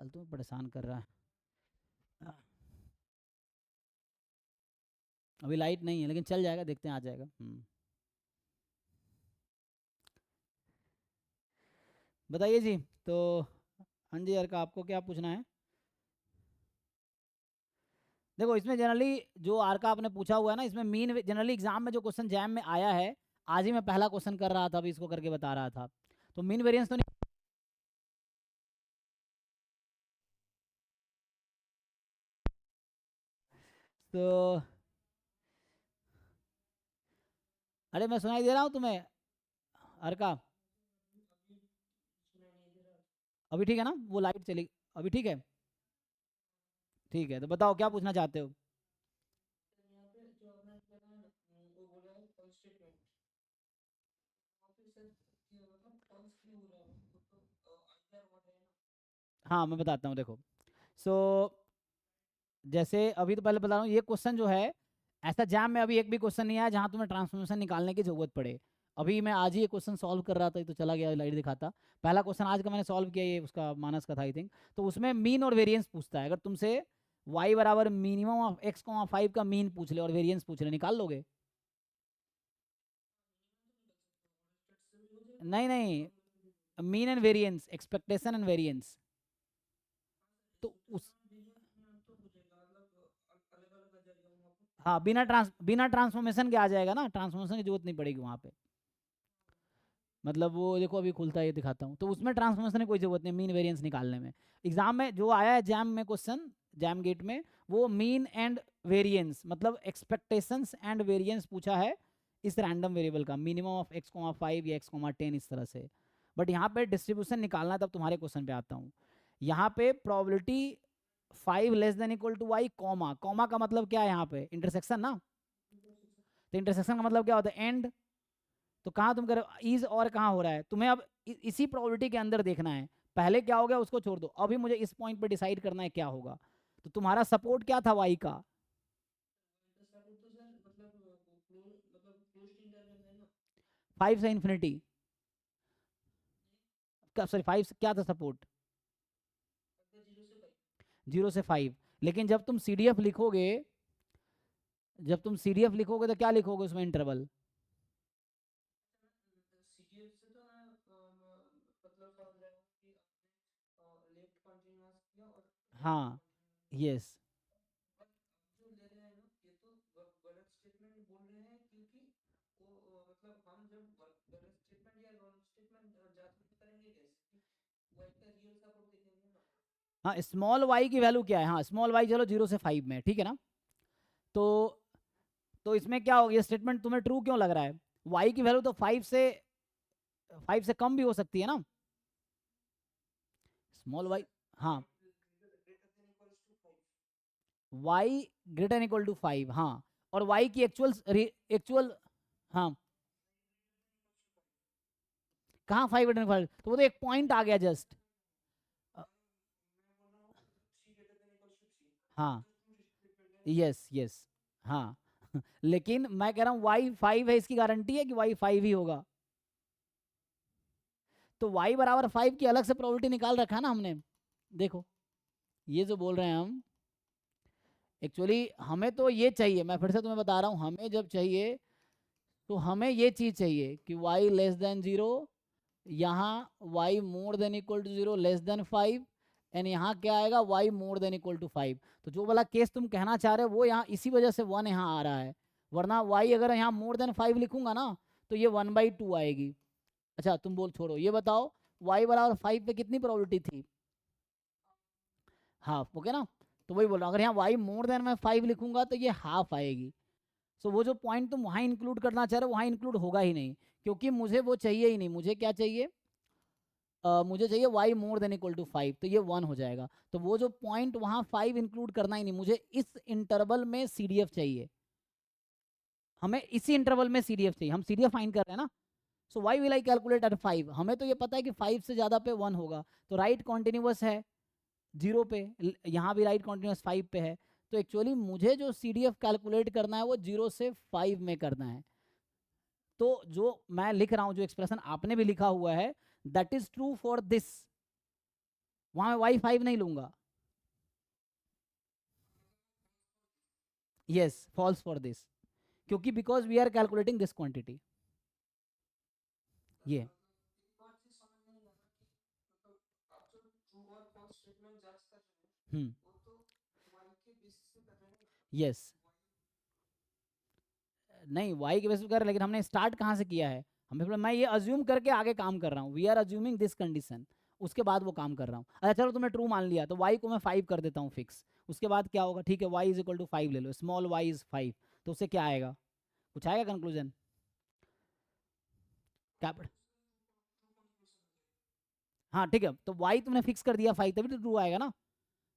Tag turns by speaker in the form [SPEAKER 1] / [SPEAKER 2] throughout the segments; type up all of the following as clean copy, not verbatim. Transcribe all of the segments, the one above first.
[SPEAKER 1] फालतू में परेशान कर रहा है। अभी लाइट नहीं है लेकिन चल जाएगा, देखते हैं आ जाएगा। बताइए जी। तो हाँ जी यार का आपको क्या पूछना है? देखो इसमें जनरली जो आर का आपने पूछा हुआ है ना, इसमें मीन जनरली एग्जाम में जो क्वेश्चन जैम में आया है, आज ही मैं पहला क्वेश्चन कर रहा था, अभी इसको करके बता रहा था। तो मीन वेरिएंस तो नहीं। तो अरे मैं सुनाई दे रहा हूँ तुम्हें आर का? अभी ठीक है ना? वो लाइट चली, अभी ठीक है? ठीक है, तो बताओ क्या पूछना चाहते हो? हाँ मैं बताता हूँ, देखो। सो जैसे अभी तो पहले बता रहा हूँ, ये क्वेश्चन जो है ऐसा जैम में अभी एक भी क्वेश्चन नहीं आया जहाँ तुम्हें ट्रांसफॉर्मेशन निकालने की जरूरत पड़े। अभी मैं आज ही ये क्वेश्चन सॉल्व कर रहा था, ये तो चला गया लाइट दिखाता। पहला क्वेश्चन आज का मैंने सॉल्व किया, ये उसका मानस का था आई थिंक। तो उसमें मीन और वेरिएंस पूछता है, अगर तुमसे y बराबर मिनिमम ऑफ x, 5 का मीन पूछ ले और वेरिएंस पूछ ले, निकाल लोगे? नहीं नहीं, mean and variance, expectation and variance. तो उस हाँ बिना ट्रांसफॉर्मेशन के आ जाएगा ना, ट्रांसफॉर्मेशन की जरूरत नहीं पड़ेगी वहाँ पे। मतलब वो देखो अभी खुलता है, ये दिखाता हूँ। तो उसमें ट्रांसफॉर्मेशन की कोई जरूरत नहीं मीन वेरिएंस निकालने में। एग्जाम में जो आया है जैम में क्वेश्चन, जैम गेट में, वो मीन एंड वेरिएंस मतलब एक्सपेक्टेशंस एंड वेरिएंस पूछा है इस रैंडम वेरिएबल का, मिनिमम ऑफ x, 5 या x, 10 इस तरह से। बट यहाँ पे डिस्ट्रीब्यूशन निकालना है, तब तुम्हारे क्वेश्चन पे आता हूँ। यहाँ पे प्रोबेबिलिटी 5 < y, कॉमा कॉमा का मतलब क्या है यहाँ पे? इंटरसेक्शन ना। तो इंटरसेक्शन का मतलब क्या होता है? एंड। तो कहाँ तुम करो इज और कहाँ हो रहा है? तुम्हें अब इसी प्रोबेबिलिटी के अंदर देखना है। पहले क्या हो गया उसको छोड़ दो, अभी मुझे इस पॉइंट पे डिसाइड करना है क्या होगा। तो तुम्हारा सपोर्ट क्या था वाई का? 5 से इन्फिनिटी, सॉरी 5 से क्या था सपोर्ट? 0 से 5। लेकिन जब तुम सीडीएफ लिखोगे तो क्या लिखोगे उसमें इंटरवल? हाँ, यस। हाँ स्मॉल वाई की वैल्यू क्या है? हाँ स्मॉल वाई चलो 0 से 5 में, ठीक है ना? तो इसमें क्या होगा? ये स्टेटमेंट तुम्हें ट्रू क्यों लग रहा है? वाई की वैल्यू तो 5 से कम भी हो सकती है ना, स्मॉल वाई। हाँ वाई ग्रेटर इक्वल टू 5, हाँ। और वाई की एक्चुअल हाँ। कहाँ 5 तो वो तो एक पॉइंट आ गया जस्ट। हाँ यस यस, हाँ। लेकिन मैं कह रहा हूँ y 5 है, इसकी गारंटी है कि y 5 ही होगा? तो y बराबर 5 की अलग से प्रोबेबिलिटी निकाल रखा है ना हमने। देखो ये जो बोल रहे हैं हम, एक्चुअली हमें तो ये चाहिए, मैं फिर से तुम्हें बता रहा हूँ, हमें जब चाहिए तो हमें ये चीज़ चाहिए कि y <0, यहाँ y < 0 <5, एंड यहाँ क्या आएगा y < 5। तो जो वाला केस तुम कहना चाह रहे हो वो यहाँ इसी वजह से 1 यहाँ आ रहा है, वरना y अगर यहाँ < 5 लिखूंगा ना तो ये 1/2 आएगी। अच्छा तुम बोल छोड़ो, ये बताओ y बराबर 5 पे कितनी प्रोबेबिलिटी थी? हाफ, ओके ना? तो वही बोल रहा हूँ, अगर यहाँ y < 5 लिखूंगा तो ये हाफ आएगी। सो वो जो पॉइंट तुम वहाँ इंक्लूड करना चाह रहे हो वहाँ इंक्लूड होगा ही नहीं, क्योंकि मुझे वो चाहिए ही नहीं। मुझे क्या चाहिए? मुझे चाहिए y < 5, तो ये 1 हो जाएगा। तो वो जो पॉइंट वहाँ 5 इंक्लूड करना ही नहीं, मुझे इस इंटरवल में सीडीएफ चाहिए। हमें इसी इंटरवल में सीडीएफ चाहिए, हम सीडीएफ फाइंड कर रहे हैं ना। So why will I calculate at 5? हमें तो ये पता है कि 5 से ज़्यादा पे 1 होगा, तो राइट कॉन्टिन्यूस है 0 पे, यहाँ भी राइट कॉन्टिन्यूस 5 पे है। तो एक्चुअली मुझे जो सीडीएफ कैलकुलेट करना है वो 0 से 5 में करना है। तो जो मैं लिख रहा हूँ, जो एक्सप्रेशन आपने भी लिखा हुआ है, that is true for this. वहां मैं वाई 5 नहीं लूंगा. यस, फॉल्स फॉर दिस, क्योंकि because we are calculating this quantity. ये यस, नहीं वाई के बेसिस पे कर रहे हैं, लेकिन हमने स्टार्ट कहाँ से किया है, मैं ये अज्यूम करके आगे काम कर रहा हूँ. We are assuming this condition, उसके बाद वो काम कर रहा हूँ. अच्छा चलो तुमने ट्रू मान लिया, तो वाई को मैं 5 कर देता हूँ फिक्स. उसके बाद क्या होगा, ठीक है, वाई इज इक्वल टू 5 ले लो, स्मॉल वाई इज 5, तो उससे क्या आएगा, कुछ आएगा कंक्लूजन क्या? हाँ ठीक है, तो वाई तुमने फिक्स कर दिया 5, तभी तो ट्रू आएगा ना.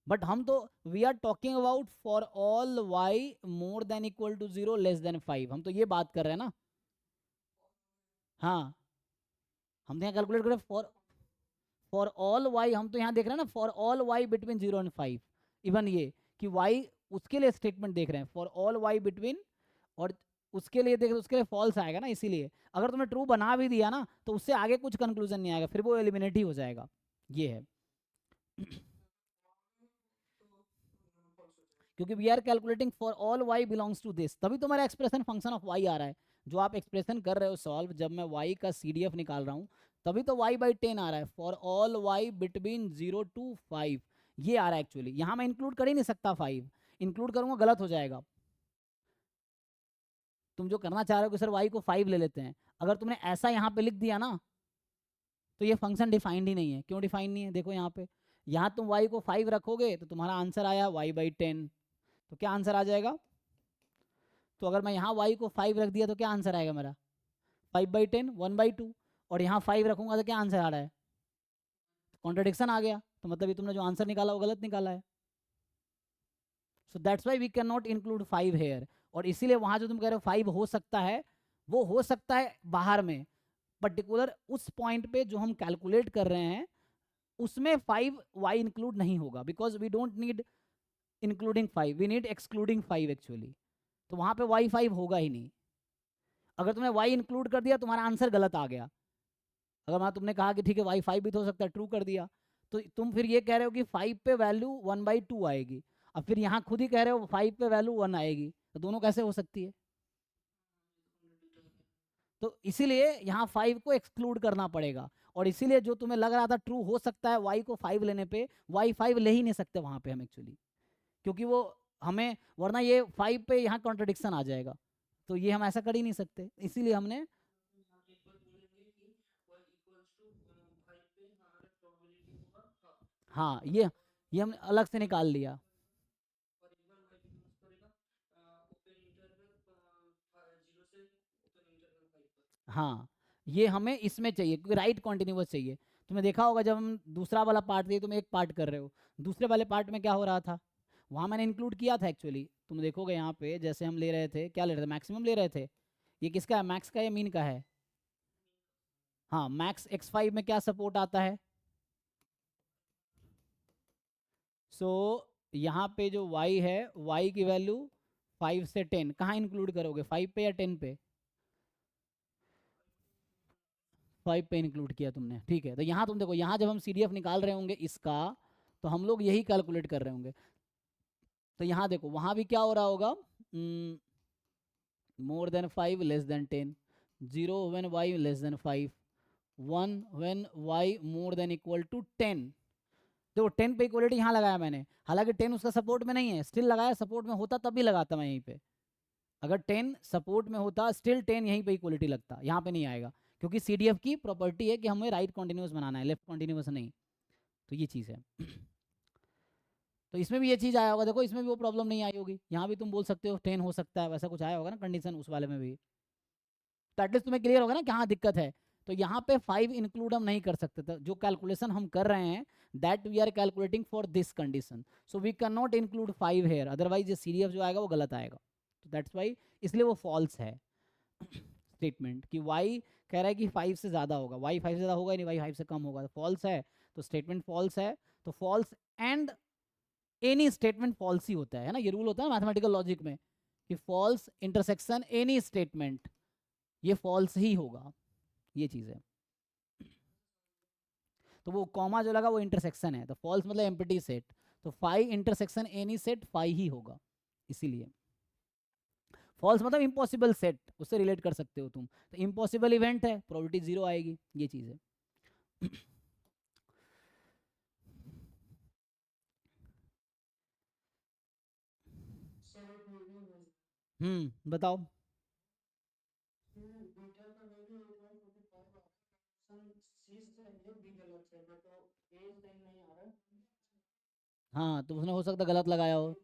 [SPEAKER 1] बट हम तो we are talking about for all y more than equal to 0 less than 5, हम तो ये बात कर रहे हैं ना. हाँ, हम तो यहाँ कैलकुलेट कर रहे हैं फॉर ऑल वाई, हम तो यहाँ देख रहे हैं ना for all y between 0 and 5. Even ये कि वाई, उसके लिए स्टेटमेंट देख रहे हैं फॉर ऑल वाई बिटवीन, और उसके लिए देख रहे, उसके लिए फॉल्स आएगा ना. इसीलिए अगर तुमने ट्रू बना भी दिया ना, तो उससे आगे कुछ कंक्लूजन नहीं आएगा, फिर वो एलिमिनेट ही हो जाएगा. ये है. क्योंकि we are calculating for all y belongs to this, तभी तो मेरा एक्सप्रेशन फंक्शन ऑफ वाई आ रहा है. जो आप एक्सप्रेशन कर रहे हो सॉल्व, जब मैं वाई का सीडीएफ निकाल रहा हूँ, तभी तो वाई बाई 10 आ रहा है, for all y between 0 to 5. ये आ रहा है एक्चुअली, यहाँ मैं इंक्लूड कर ही नहीं सकता 5, इंक्लूड करूंगा गलत हो जाएगा. तुम जो करना चाह रहे हो कि सर वाई को 5 ले लेते हैं, अगर तुमने ऐसा यहाँ पे लिख दिया ना, तो ये फंक्शन डिफाइंड ही नहीं है. क्यों डिफाइंड नहीं है, देखो यहाँ पे, यहाँ तुम वाई को 5 रखोगे तो तुम्हारा आंसर आया वाई बाई 10, तो क्या आंसर आ जाएगा. तो अगर मैं यहाँ वाई को 5 रख दिया तो क्या आंसर आएगा मेरा, 5/10, 1/2. और यहाँ 5 रखूंगा तो क्या आंसर आ रहा है, कॉन्ट्रडिक्शन आ गया, तो मतलब ये तुमने जो आंसर निकाला वो गलत निकाला है. So that's why we can not include 5 here. और इसीलिए वहां जो तुम कह रहे हो 5 हो सकता है, वो हो सकता है बाहर में, पर्टिकुलर उस पॉइंट पे जो हम कैलकुलेट कर रहे हैं, उसमें 5 वाई इंक्लूड नहीं होगा, because we don't need including 5, we need excluding 5 actually. तो वहां पे वाई 5 होगा ही नहीं. अगर तुमने वाई इंक्लूड कर दिया, तुम्हारा आंसर गलत आ गया. अगर मान तुमने कहा कि ठीक है वाई 5 भी तो हो सकता है, ट्रू कर दिया, तो तुम फिर ये कह रहे हो कि 5 पे वैल्यू 1/2 आएगी. अब फिर यहाँ खुद ही कह रहे हो 5 पे वैल्यू 1 आएगी, तो दोनों कैसे हो सकती है. तो इसीलिए यहाँ 5 को एक्सक्लूड करना पड़ेगा. और इसीलिए जो तुम्हें लग रहा था ट्रू हो सकता है वाई को 5 लेने पे, वाई 5 ले ही नहीं सकते वहां पे हम एक्चुअली, क्योंकि वो हमें, वरना ये 5 पे यहाँ कॉन्ट्रडिक्शन आ जाएगा, तो ये हम ऐसा कर ही नहीं सकते. इसीलिए हमने, हाँ ये हमने अलग से निकाल लिया. हाँ, ये हमें इसमें चाहिए क्योंकि राइट कॉन्टिन्यूअस चाहिए. तुमने देखा होगा जब हम दूसरा वाला पार्ट दिए, तुम एक पार्ट कर रहे हो, दूसरे वाले पार्ट में क्या हो रहा था, वहाँ मैंने इंक्लूड किया था एक्चुअली. तुम देखोगे यहाँ पे जैसे हम ले रहे थे, क्या ले रहे थे, मैक्सिमम ले रहे थे. ये किसका है, मैक्स का या मीन का है. हाँ, मैक्स x5 में क्या सपोर्ट आता है. सो यहाँ पे जो y है, y की वैल्यू 5 से 10 कहाँ इंक्लूड करोगे, 5 पे या 10 पे. 5 पे इंक्लूड किया तुमने, ठीक है. तो यहाँ तुम देखो, यहाँ जब हम CDF निकाल रहे होंगे इसका, तो हम लोग यही कैलकुलेट कर रहे होंगे. तो यहाँ देखो, वहाँ भी क्या हो रहा होगा, more than 5 less than 10, 0 when y less than 5, 1 when y more than equal to 10. देखो 10 पे इक्वलिटी यहाँ लगाया मैंने, हालांकि 10 उसका सपोर्ट में नहीं है, स्टिल लगाया, सपोर्ट में होता तब भी लगाता मैं यहीं पे. अगर 10 सपोर्ट में होता, स्टिल 10 यहीं पे इक्वलिटी लगता, यहाँ पे नहीं आएगा, क्योंकि CDF की प्रॉपर्टी है कि हमें राइट कॉन्टिन्यूस बनाना है, लेफ्ट कॉन्टिन्यूस नहीं. तो ये चीज़ है. तो इसमें भी ये चीज़ आया होगा, देखो इसमें भी वो प्रॉब्लम नहीं आई होगी, यहाँ भी तुम बोल सकते हो 10 हो सकता है, वैसा कुछ आया होगा ना कंडीशन उस वाले में भी. तो एटलीस्ट तुम्हें क्लियर होगा ना कि हाँ दिक्कत है. तो यहाँ पे 5 इंक्लूड हम नहीं कर सकते थे, जो कैलकुलेशन हम कर रहे हैं, that we are calculating for this condition, so we can not include 5 here, otherwise ये CDF जो आएगा वो गलत आएगा. तो दैट्स वाई, इसलिए वो फॉल्स है स्टेटमेंट, कि y कह रहा है कि 5 से ज़्यादा होगा, y 5 से ज़्यादा होगा ही नहीं, y 5 से कम होगा, तो फॉल्स है. तो स्टेटमेंट फॉल्स है. तो false and any statement false ही होता है ना, ये रूल होता है मैथमेटिकल लॉजिक में, कि फॉल्स इंटरसेक्शन एनी स्टेटमेंट, ये फॉल्स ही होगा. ये चीज़ है. तो वो कॉमा जो लगा वो इंटरसेक्शन है, तो फॉल्स मतलब एम्प्टी सेट, तो phi intersection any set phi ही होगा, इसीलिए फॉल्स मतलब इम्पॉसिबल सेट, उससे रिलेट कर सकते हो तुम, तो इम्पॉसिबल इवेंट है, प्रोबेबिलिटी 0 आएगी, ये चीज़ है। बताओ। हाँ तो उसने हो सकता गलत लगाया हो।